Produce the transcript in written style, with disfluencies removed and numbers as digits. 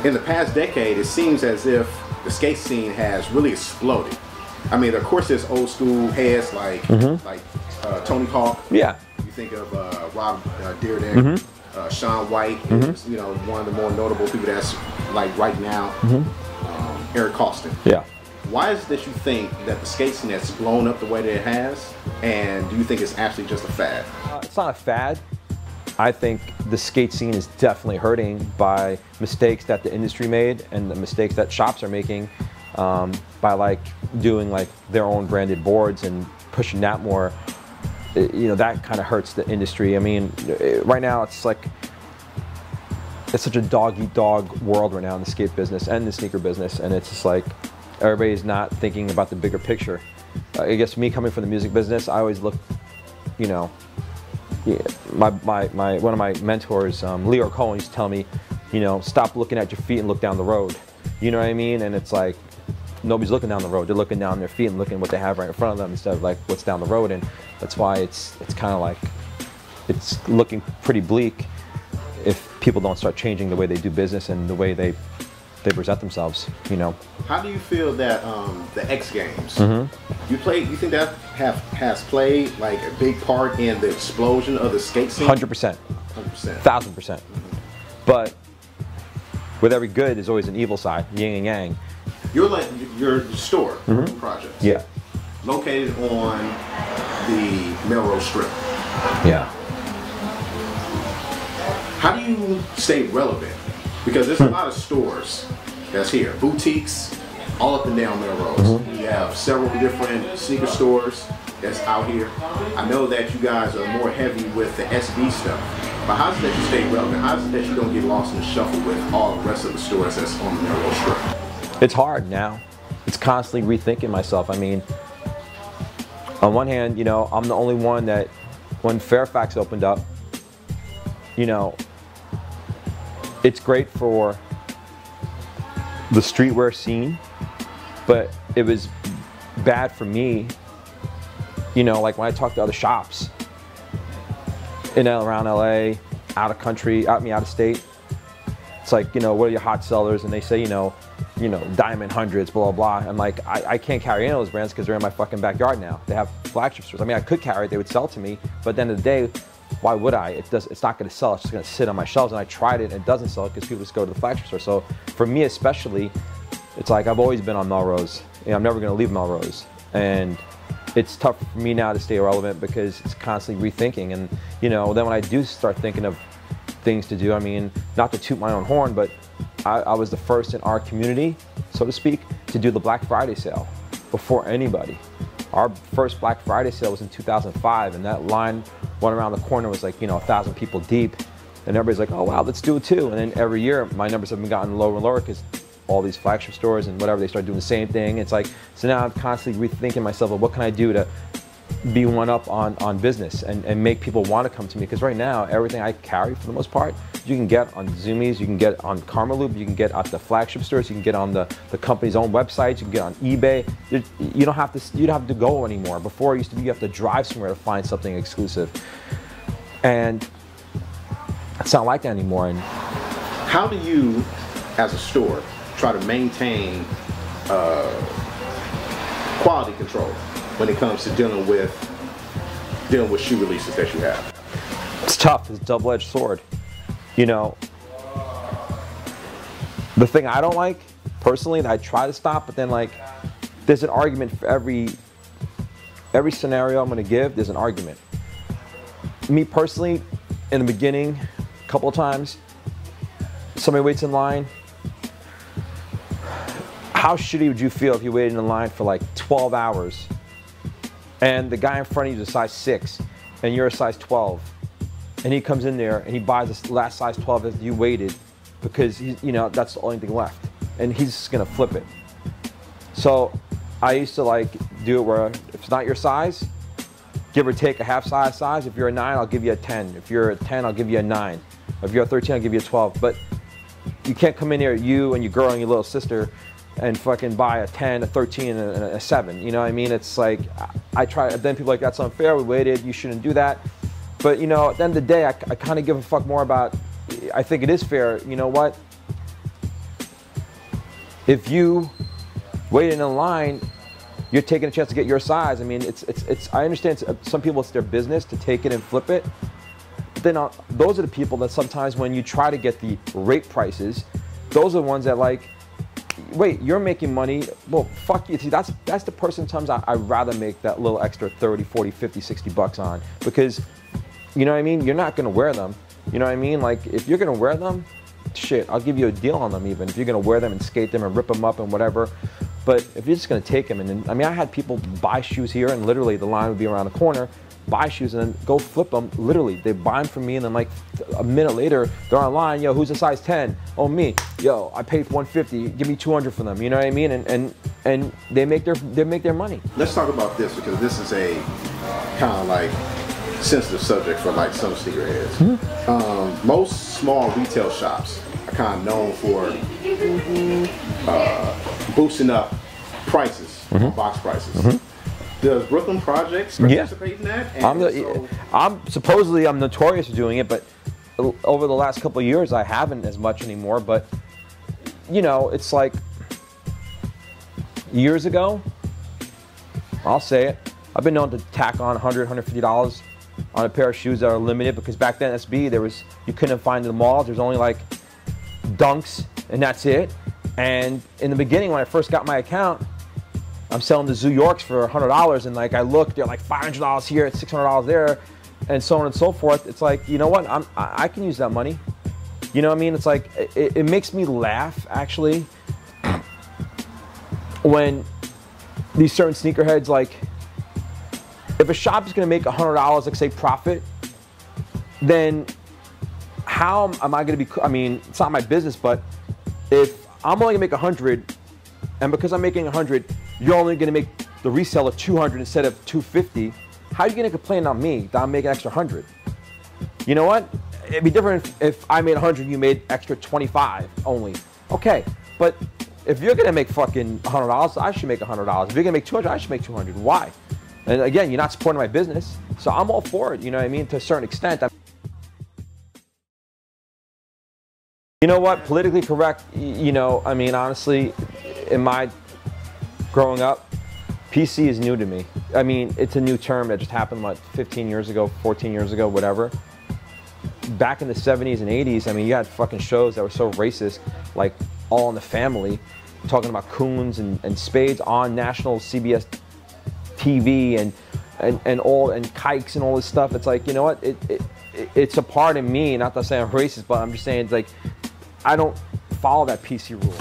in the past decade, it seems as if the skate scene has really exploded. I mean, of course, there's old school heads like Tony Hawk. Yeah. You think of Rob Dyrdek, Shaun White is one of the more notable people that's like right now. Eric Costin. Yeah. Why is it that you think that the skate scene has blown up the way that it has, and do you think it's actually just a fad? It's not a fad. I think the skate scene is definitely hurting by mistakes that the industry made and the mistakes that shops are making by like doing like their own branded boards and pushing that more. That kind of hurts the industry. I mean, right now it's like it's such a dog-eat-dog world right now in the skate business and the sneaker business, and it's just like everybody's not thinking about the bigger picture. I guess me coming from the music business, I always look, one of my mentors, Leo Cohen, used to tell me, stop looking at your feet and look down the road. You know what I mean? And it's like nobody's looking down the road; they're looking down their feet and looking at what they have right in front of them instead of like what's down the road. And that's why it's kind of like it's looking pretty bleak if people don't start changing the way they do business and the way they present themselves, How do you feel that the X Games, you think that has played like a big part in the explosion of the skate scene? 100%. 1,000%. But with every good, there's always an evil side, yin and yang. Your store project. Yeah. Located on the Melrose Strip. Yeah. How do you stay relevant? Because there's a lot of stores that's here, boutiques, all up and down Melrose. We have several different sneaker stores that's out here. I know that you guys are more heavy with the SB stuff, but how is it that you stay relevant? How is it that you don't get lost in the shuffle with all the rest of the stores that's on the Melrose Strip? It's hard now. It's constantly rethinking myself. I mean, on one hand, I'm the only one that, when Fairfax opened up, it's great for the streetwear scene, but it was bad for me, like when I talk to other shops around LA, out of country, out of state. It's like, what are your hot sellers? And they say, Diamond Hundreds, blah, blah, blah. I'm like, I can't carry any of those brands because they're in my fucking backyard now. They have flagship stores. I mean, I could carry it, they would sell it to me, but at the end of the day, why would I? It's not going to sell. It's just going to sit on my shelves. And I tried it and it doesn't sell because people just go to the flagship store. So for me especially, it's like I've always been on Melrose. I'm never going to leave Melrose. And it's tough for me now to stay relevant because it's constantly rethinking. And then when I do start thinking of things to do, I mean, not to toot my own horn, but I was the first in our community, so to speak, to do the Black Friday sale before anybody. Our first Black Friday sale was in 2005, and that line went around the corner, was like, 1,000 people deep. And everybody's like, oh wow, let's do it too. And then every year, my numbers have been gotten lower and lower because all these flagship stores and whatever, they start doing the same thing. It's like, so now I'm constantly rethinking myself of what can I do to be one up on business and make people want to come to me. Because right now, everything I carry for the most part, you can get on Zoomies, you can get on Karma Loop, you can get at the flagship stores, you can get on the company's own websites, you can get on eBay. You don't have to go anymore. Before it used to be you have to drive somewhere to find something exclusive. And it's not like that anymore. And how do you, as a store, try to maintain quality control when it comes to dealing with shoe releases that you have? It's tough. It's a double-edged sword. The thing I don't like, personally, that I try to stop, but then like, there's an argument for every scenario I'm gonna give, there's an argument. Me personally, in the beginning, a couple of times, somebody waits in line. How shitty would you feel if you waited in line for like 12 hours and the guy in front of you is a size 6 and you're a size 12, and he comes in there and he buys the last size 12 as you waited because that's the only thing left, and he's just gonna flip it. So I used to like do it where if it's not your size, give or take a half size. If you're a 9, I'll give you a 10. If you're a 10, I'll give you a 9. If you're a 13, I'll give you a 12. But you can't come in here, you and your girl and your little sister, and fucking buy a 10, a 13, and a 7. You know what I mean? It's like, I try, then people are like, that's unfair, we waited, you shouldn't do that. But at the end of the day, I kind of give a fuck more about, I think it is fair. You know what? if you wait in a line, you're taking a chance to get your size. I mean, I understand some people, it's their business to take it and flip it. But then those are the people that sometimes when you try to get the rate prices, those are the ones that like, wait, you're making money. Well, fuck you. See, that's the person sometimes I'd rather make that little extra 30, 40, 50, 60 bucks on, because, you know what I mean? You're not gonna wear them. You know what I mean? Like, if you're gonna wear them, shit, I'll give you a deal on them even. If you're gonna wear them and skate them and rip them up and whatever. But if you're just gonna take them, and then, I mean, I had people buy shoes here and literally the line would be around the corner, buy shoes and then go flip them. Literally, they buy them from me and then like a minute later, they're online, yo, who's a size 10? Oh, me. Yo, I paid $150, give me $200 for them, you know what I mean? And they make their money. Let's talk about this, because this is a kind of like sensitive subject for like some sneakerheads. Mm-hmm. Most small retail shops are kind of known for boosting up prices, mm-hmm. box prices. Mm-hmm. Does Brooklyn Projects participate in that? And I'm supposedly notorious for doing it, but over the last couple of years I haven't as much anymore. But you know, it's like years ago, I'll say it, I've been known to tack on $100, $150 on a pair of shoes that are limited, because back then SB, you couldn't find in the malls. There's only like Dunks and that's it. And in the beginning, when I first got my account, I'm selling the Zoo Yorks for $100, and like I look, they're like $500 here, it's $600 there, and so on and so forth. It's like, you know what? I can use that money. You know what I mean? It's like it makes me laugh actually when these certain sneakerheads, like, if a shop is going to make $100, like say profit, then how am I going to be? I mean, it's not my business, but if I'm only going to make 100, and because I'm making 100, you're only going to make the reseller 200 instead of 250. How are you going to complain on me that I'm making extra 100? You know what? It'd be different if I made 100, you made extra 25 only. Okay, but if you're going to make fucking $100, I should make $100. If you're going to make 200, I should make 200. Why? And again, you're not supporting my business, so I'm all for it. You know what I mean? To a certain extent. You know what? Politically correct. You know, I mean, honestly, in my growing up, PC is new to me. I mean, it's a new term that just happened, what, 15 years ago, 14 years ago, whatever. Back in the 70s and 80s, I mean, you had fucking shows that were so racist, like All in the Family, talking about coons and spades on national CBS TV and kikes and all this stuff. It's like, you know what? It's a part of me, not to say I'm racist, but I'm just saying, it's like, I don't follow that PC rule.